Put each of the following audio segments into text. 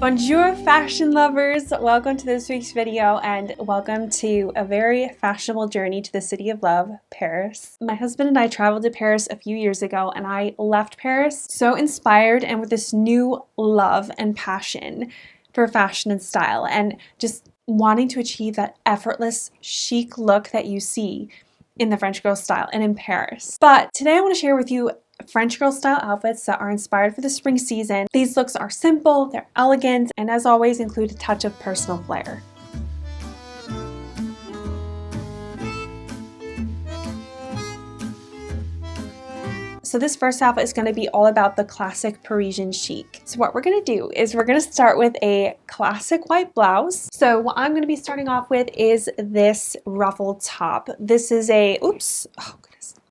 Bonjour fashion lovers! Welcome to this week's video and welcome to a very fashionable journey to the city of love, Paris. My husband and I traveled to Paris a few years ago and I left Paris so inspired and with this new love and passion for fashion and style and just wanting to achieve that effortless chic look that you see in the French girl style and in Paris. But today I want to share with you French girl style outfits that are inspired for the spring season. These looks are simple, they're elegant, and as always include a touch of personal flair. So this first outfit is going to be all about the classic Parisian chic. So what we're going to do is we're going to start with a classic white blouse. So what I'm going to be starting off with is this ruffled top. This is a,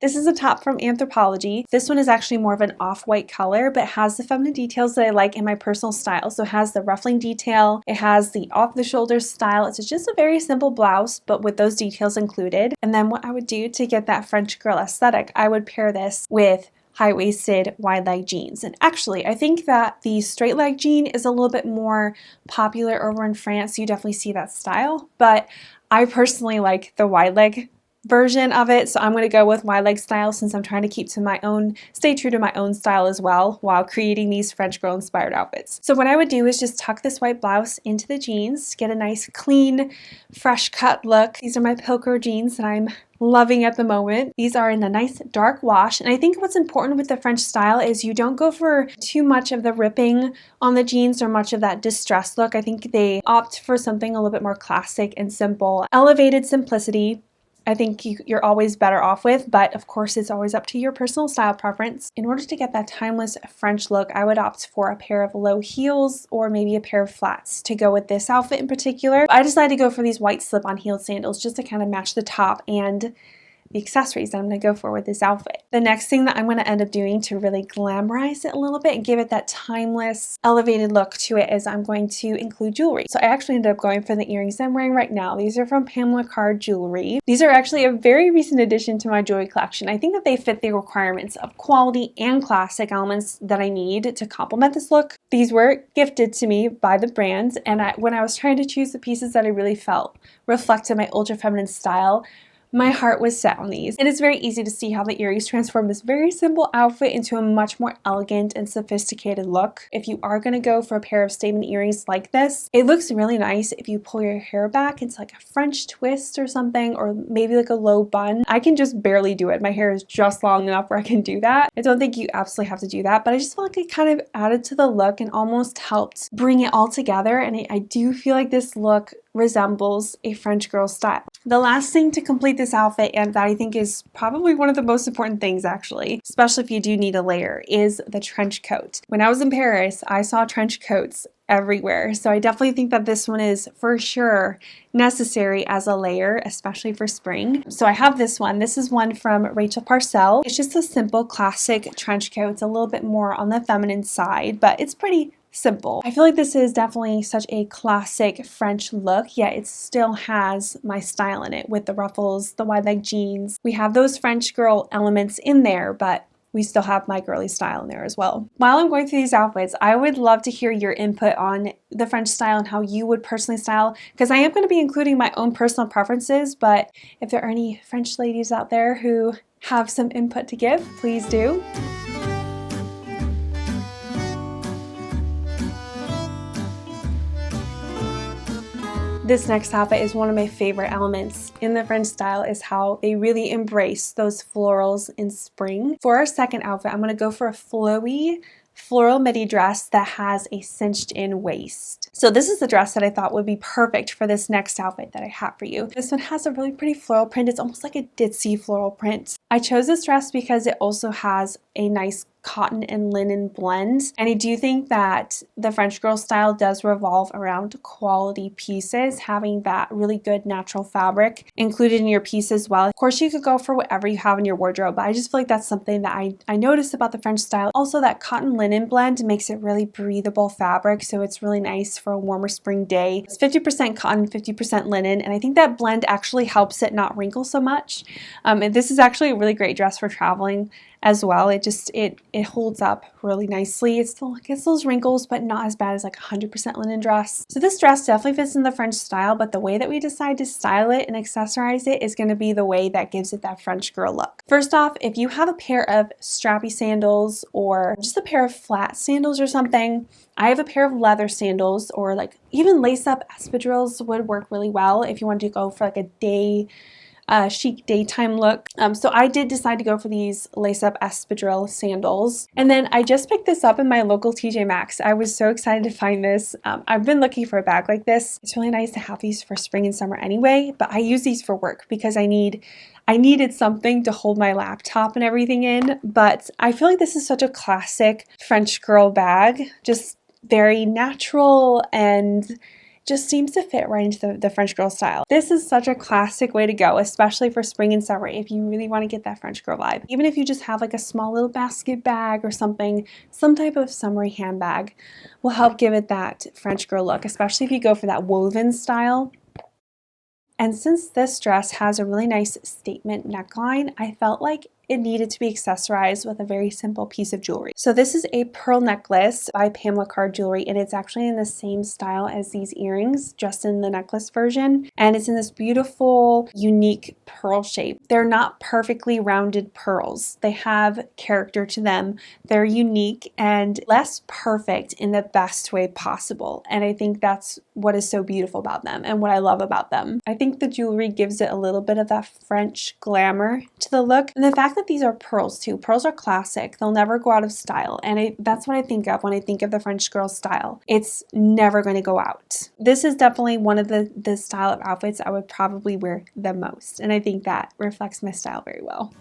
this is a top from Anthropologie. This one is actually more of an off-white color, but has the feminine details that I like in my personal style. So it has the ruffling detail, it has the off-the-shoulder style. It's just a very simple blouse, but with those details included. And then what I would do to get that French girl aesthetic, I would pair this with high-waisted wide leg jeans. And actually, I think that the straight leg jean is a little bit more popular over in France. You definitely see that style, but I personally like the wide leg version of it, so I'm going to go with wide leg style since I'm trying to stay true to my own style as well while creating these French girl inspired outfits. So what I would do is just tuck this white blouse into the jeans, get a nice clean, fresh cut look. These are my Pilcro jeans that I'm loving at the moment. These are in a nice dark wash, and I think what's important with the French style is you don't go for too much of the ripping on the jeans or much of that distressed look. I think they opt for something a little bit more classic and simple. Elevated simplicity I think you're always better off with, but of course it's always up to your personal style preference. In order to get that timeless French look, I would opt for a pair of low heels or maybe a pair of flats to go with this outfit in particular. I decided to go for these white slip-on heeled sandals just to kind of match the top and the accessories that I'm going to go for with this outfit. The next thing that I'm going to end up doing to really glamorize it a little bit and give it that timeless, elevated look to it is I'm going to include jewelry. So I actually ended up going for the earrings I'm wearing right now. These are from Pamela Jewelry. These are actually a very recent addition to my jewelry collection. I think that they fit the requirements of quality and classic elements that I need to complement this look. These were gifted to me by the brand, and when I was trying to choose the pieces that I really felt reflected my ultra feminine style, my heart was set on these. It is very easy to see how the earrings transform this very simple outfit into a much more elegant and sophisticated look. If you are going to go for a pair of statement earrings like this, it looks really nice if you pull your hair back into like a French twist or something, or maybe like a low bun. I can just barely do it. My hair is just long enough where I can do that. I don't think you absolutely have to do that, but I just felt like it kind of added to the look and almost helped bring it all together. And I do feel like this look resembles a French girl style. The last thing to complete this outfit, and that I think is probably one of the most important things actually, especially if you do need a layer, is the trench coat. When I was in Paris, I saw trench coats everywhere, so I definitely think that this one is for sure necessary as a layer, especially for spring. So I have this one. This is one from Rachel Parcell. It's just a simple classic trench coat. It's a little bit more on the feminine side, but it's pretty simple. I feel like this is definitely such a classic French look, yet it still has my style in it with the ruffles, the wide leg jeans. We have those French girl elements in there, but we still have my girly style in there as well. While I'm going through these outfits, I would love to hear your input on the French style and how you would personally style, because I am going to be including my own personal preferences, but if there are any French ladies out there who have some input to give, please do. This next outfit is one of my favorite elements in the French style, is how they really embrace those florals in spring. For our second outfit, I'm going to go for a flowy floral midi dress that has a cinched in waist. So this is the dress that I thought would be perfect for this next outfit that I have for you. This one has a really pretty floral print. It's almost like a ditzy floral print. I chose this dress because it also has a nice cotton and linen blend, and I do think that the French girl style does revolve around quality pieces, having that really good natural fabric included in your piece as well. Of course, you could go for whatever you have in your wardrobe, but I just feel like that's something that I noticed about the French style. Also, that cotton linen blend makes it really breathable fabric, so it's really nice for a warmer spring day. It's 50% cotton, 50% linen, and I think that blend actually helps it not wrinkle so much. And this is actually a really great dress for traveling as well. It holds up really nicely. It still gets those wrinkles, but not as bad as like 100% linen dress. So this dress definitely fits in the French style, but the way that we decide to style it and accessorize it is going to be the way that gives it that French girl look. First off, if you have a pair of strappy sandals or just a pair of flat sandals or something, I have a pair of leather sandals, or like even lace-up espadrilles would work really well if you want to go for like a day chic daytime look. So I did decide to go for these lace-up espadrille sandals. And then I just picked this up in my local TJ Maxx. I was so excited to find this. I've been looking for a bag like this. It's really nice to have these for spring and summer anyway, but I use these for work because I needed something to hold my laptop and everything in. But I feel like this is such a classic French girl bag, just very natural and just seems to fit right into the French girl style. This is such a classic way to go, especially for spring and summer if you really want to get that French girl vibe. Even if you just have like a small little basket bag or something, some type of summery handbag will help give it that French girl look, especially if you go for that woven style. And since this dress has a really nice statement neckline, I felt like it needed to be accessorized with a very simple piece of jewelry. So this is a pearl necklace by Pamela Jewelry, and it's actually in the same style as these earrings, just in the necklace version. And it's in this beautiful, unique pearl shape. They're not perfectly rounded pearls. They have character to them. They're unique and less perfect in the best way possible. And I think that's what is so beautiful about them and what I love about them. I think the jewelry gives it a little bit of that French glamour to the look. And the fact that these are pearls too. Pearls are classic. They'll never go out of style. And that's what I think of when I think of the French girl style. It's never going to go out. This is definitely one of the style of outfits I would probably wear the most. And I think that reflects my style very well.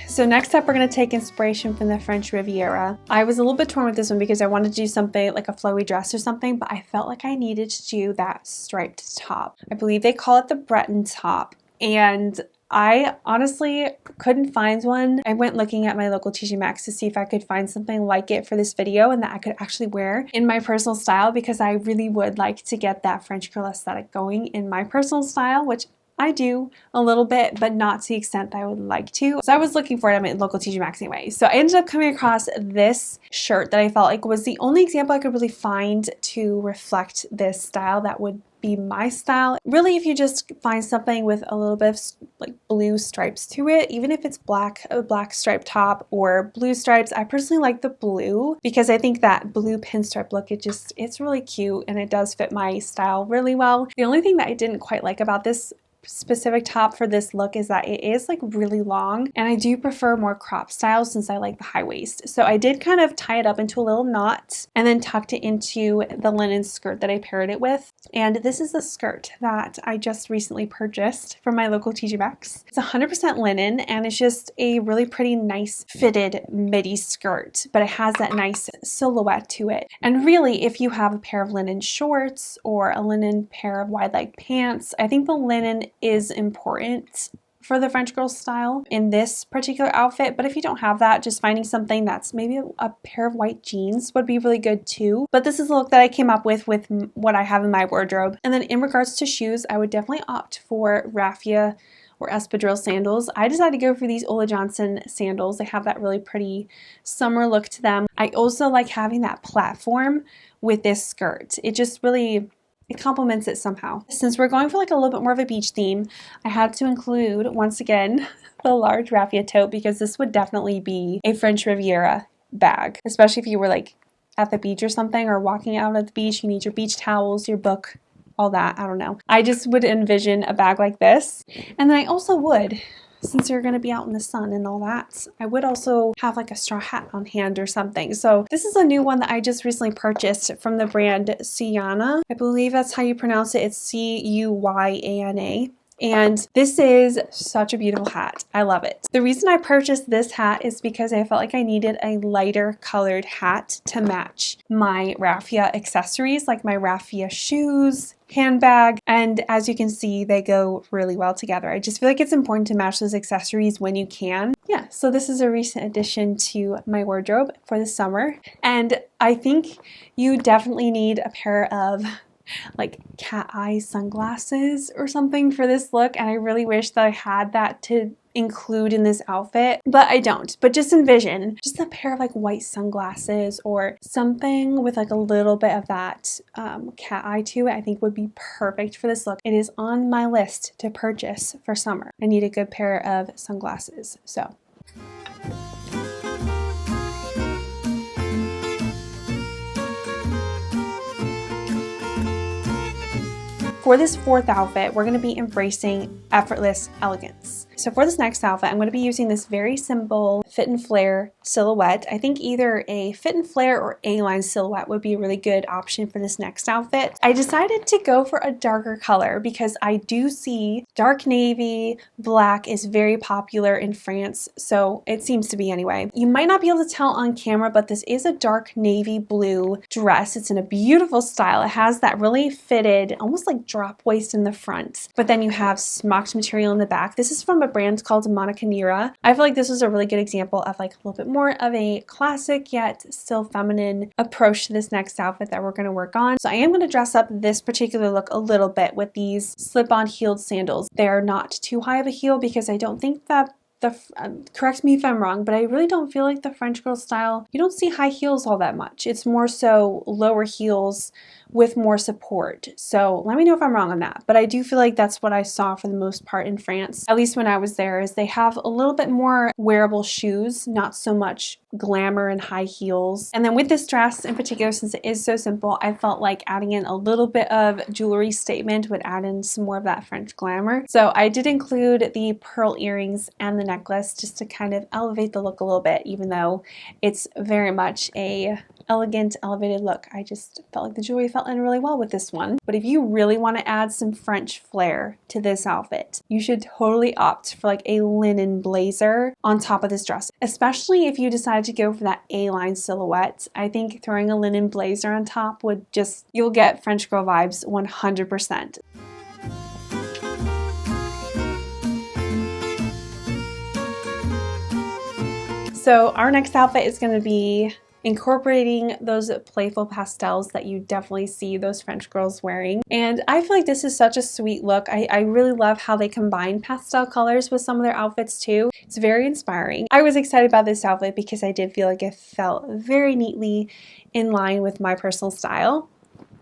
So next up, we're going to take inspiration from the French Riviera. I was a little bit torn with this one because I wanted to do something like a flowy dress or something, but I felt like I needed to do that striped top. I believe they call it the Breton top. And I honestly couldn't find one. I went looking at my local TJ Maxx to see if I could find something like it for this video and that I could actually wear in my personal style, because I really would like to get that French girl aesthetic going in my personal style, which I do a little bit, but not to the extent that I would like to. So I was looking for it at my local TJ Maxx anyway. So I ended up coming across this shirt that I felt like was the only example I could really find to reflect this style that would be my style. Really, if you just find something with a little bit of like blue stripes to it, even if it's black, a black striped top or blue stripes. I personally like the blue because I think that blue pinstripe look, it's really cute and it does fit my style really well. The only thing that I didn't quite like about this specific top for this look is that it is like really long, and I do prefer more crop styles since I like the high waist. So I did kind of tie it up into a little knot and then tucked it into the linen skirt that I paired it with. And this is the skirt that I just recently purchased from my local TJ Maxx. It's 100% linen and it's just a really pretty nice fitted midi skirt, but it has that nice silhouette to it. And really, if you have a pair of linen shorts or a linen pair of wide leg pants, I think the linen is important for the French girl style in this particular outfit. But if you don't have that, just finding something that's maybe a pair of white jeans would be really good too. But this is the look that I came up with what I have in my wardrobe. And then in regards to shoes, I would definitely opt for raffia or espadrille sandals. I decided to go for these Ole Johnson sandals. They have that really pretty summer look to them. I also like having that platform with this skirt. It complements it somehow. Since we're going for like a little bit more of a beach theme, I had to include, once again, the large raffia tote, because this would definitely be a French Riviera bag, especially if you were like at the beach or something, or walking out at the beach. You need your beach towels, your book, all that. I don't know. I just would envision a bag like this. And then I also would, since you're going to be out in the sun and all that, I would also have like a straw hat on hand or something. So this is a new one that I just recently purchased from the brand Cuyana. I believe that's how you pronounce it. It's Cuyana. And this is such a beautiful hat. I love it. The reason I purchased this hat is because I felt like I needed a lighter colored hat to match my raffia accessories, like my raffia shoes, handbag, and as you can see, they go really well together. I just feel like it's important to match those accessories when you can. Yeah, so this is a recent addition to my wardrobe for the summer, and I think you definitely need a pair of like cat eye sunglasses or something for this look, and I really wish that I had that to include in this outfit, but I don't. But just envision just a pair of like white sunglasses or something with like a little bit of that cat eye to it, I think would be perfect for this look. It is on my list to purchase for summer. I need a good pair of sunglasses. So for this fourth outfit, we're going to be embracing effortless elegance. So for this next outfit, I'm going to be using this very simple fit and flare silhouette. I think either a fit and flare or A-line silhouette would be a really good option for this next outfit. I decided to go for a darker color because I do see dark navy, black is very popular in France, so it seems to be anyway. You might not be able to tell on camera, but this is a dark navy blue dress. It's in a beautiful style. It has that really fitted, almost like drop waist in the front, but then you have smocked material in the back. This is from a brand called Monica Nera. I feel like this was a really good example of like a little bit more of a classic yet still feminine approach to this next outfit that we're going to work on. So I am going to dress up this particular look a little bit with these slip-on heeled sandals. They're not too high of a heel because I don't think that correct me if I'm wrong, but I really don't feel like the French girl style, you don't see high heels all that much. It's more so lower heels with more support. So let me know if I'm wrong on that, but I do feel like that's what I saw for the most part in France, at least when I was there, is they have a little bit more wearable shoes, not so much glamour and high heels. And then with this dress in particular, since it is so simple, I felt like adding in a little bit of jewelry statement would add in some more of that French glamour. So I did include the pearl earrings and the necklace just to kind of elevate the look a little bit, even though it's very much a elegant, elevated look. I just felt like the jewelry felt in really well with this one. But if you really want to add some French flair to this outfit, you should totally opt for like a linen blazer on top of this dress, especially if you decide to go for that A-line silhouette. I think throwing a linen blazer on top would just, you'll get French girl vibes 100%. So our next outfit is going to be incorporating those playful pastels that you definitely see those French girls wearing. And I feel like this is such a sweet look. I really love how they combine pastel colors with some of their outfits too. It's very inspiring. I was excited about this outfit because I did feel like it felt very neatly in line with my personal style.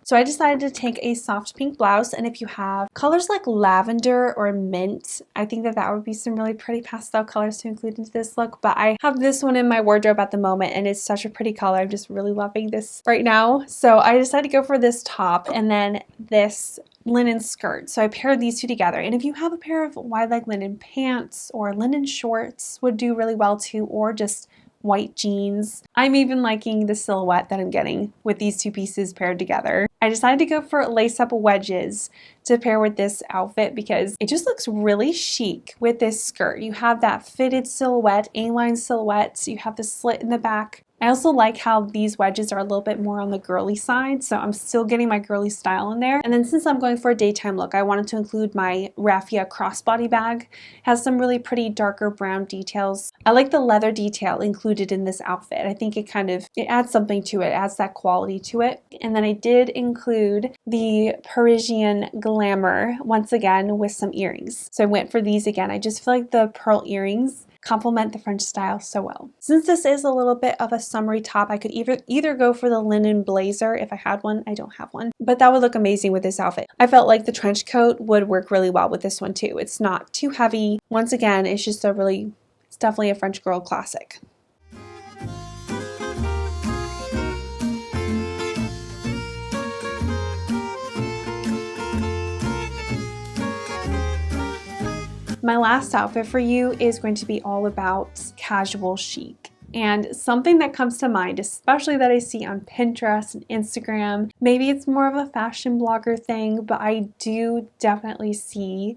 So I decided to take a soft pink blouse, and if you have colors like lavender or mint, I think that that would be some really pretty pastel colors to include into this look, but I have this one in my wardrobe at the moment and it's such a pretty color. I'm just really loving this right now. So I decided to go for this top and then this linen skirt. So I paired these two together, and if you have a pair of wide leg linen pants or linen shorts would do really well too, or just white jeans. I'm even liking the silhouette that I'm getting with these two pieces paired together. I decided to go for lace-up wedges to pair with this outfit because it just looks really chic with this skirt. You have that fitted silhouette, A-line silhouette, you have the slit in the back. I also like how these wedges are a little bit more on the girly side, so I'm still getting my girly style in there. And then since I'm going for a daytime look, I wanted to include my raffia crossbody bag. It has some really pretty darker brown details. I like the leather detail included in this outfit. I think it adds something to it, adds that quality to it. And then I did include the Parisian glamour once again with some earrings. So I went for these again. I just feel like the pearl earrings complement the French style so well. Since this is a little bit of a summery top, I could either go for the linen blazer if I had one. I don't have one, but that would look amazing with this outfit. I felt like the trench coat would work really well with this one too. It's not too heavy. Once again, it's just it's definitely a French girl classic. My last outfit for you is going to be all about casual chic. And something that comes to mind, especially that I see on Pinterest and Instagram, maybe it's more of a fashion blogger thing, but I do definitely see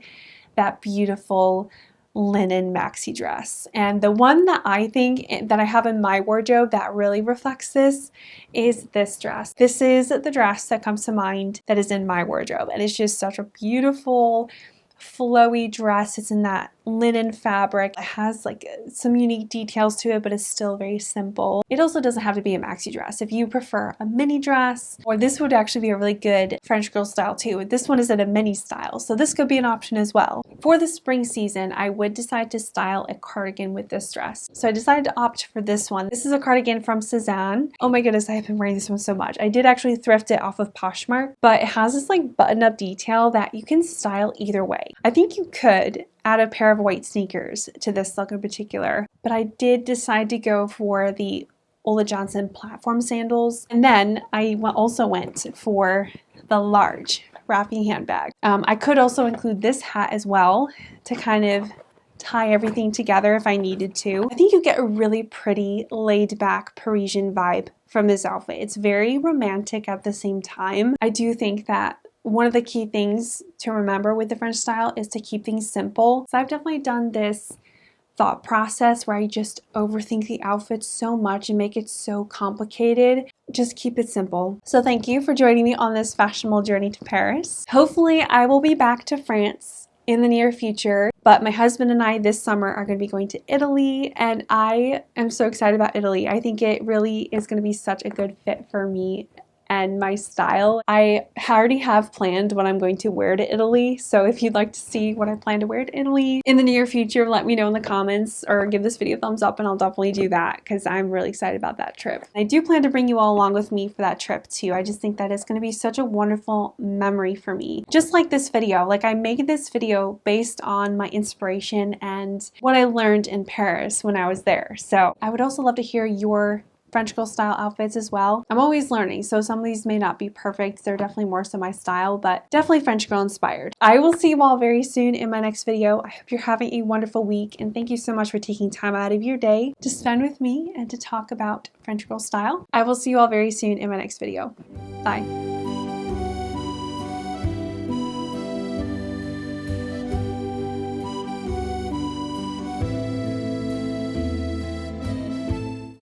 that beautiful linen maxi dress. And the one that I think that I have in my wardrobe that really reflects this is this dress. This is the dress that comes to mind that is in my wardrobe. And it's just such a beautiful flowy dress. It's in that linen fabric. It has like some unique details to it, but it's still very simple. It also doesn't have to be a maxi dress. If you prefer a mini dress, or this would actually be a really good French girl style too. This one is in a mini style, so this could be an option as well. For the spring season, I would decide to style a cardigan with this dress. So I decided to opt for this one. This is a cardigan from Cezanne. Oh my goodness, I have been wearing this one so much. I did actually thrift it off of Poshmark, but it has this like button-up detail that you can style either way. I think you could add a pair of white sneakers to this look in particular, but I did decide to go for the Ole Johnson platform sandals, and then I also went for the large wrapping handbag. I could also include this hat as well to kind of tie everything together if I needed to. I think you get a really pretty laid back Parisian vibe from this outfit. It's very romantic at the same time. I do think that one of the key things to remember with the French style is to keep things simple. So I've definitely done this thought process where I just overthink the outfit so much and make it so complicated. Just keep it simple. So thank you for joining me on this fashionable journey to Paris. Hopefully I will be back to France in the near future, but my husband and I this summer are going to be going to Italy, and I am so excited about Italy. I think it really is going to be such a good fit for me and my style. I already have planned what I'm going to wear to Italy, so if you'd like to see what I plan to wear to Italy in the near future, let me know in the comments or give this video a thumbs up and I'll definitely do that because I'm really excited about that trip. I do plan to bring you all along with me for that trip too. I just think that it's going to be such a wonderful memory for me. Just like this video, like I made this video based on my inspiration and what I learned in Paris when I was there. So I would also love to hear your French girl style outfits as well. I'm always learning, so some of these may not be perfect. They're definitely more so my style, but definitely French girl inspired. I will see you all very soon in my next video. I hope you're having a wonderful week, and thank you so much for taking time out of your day to spend with me and to talk about French girl style. I will see you all very soon in my next video. Bye.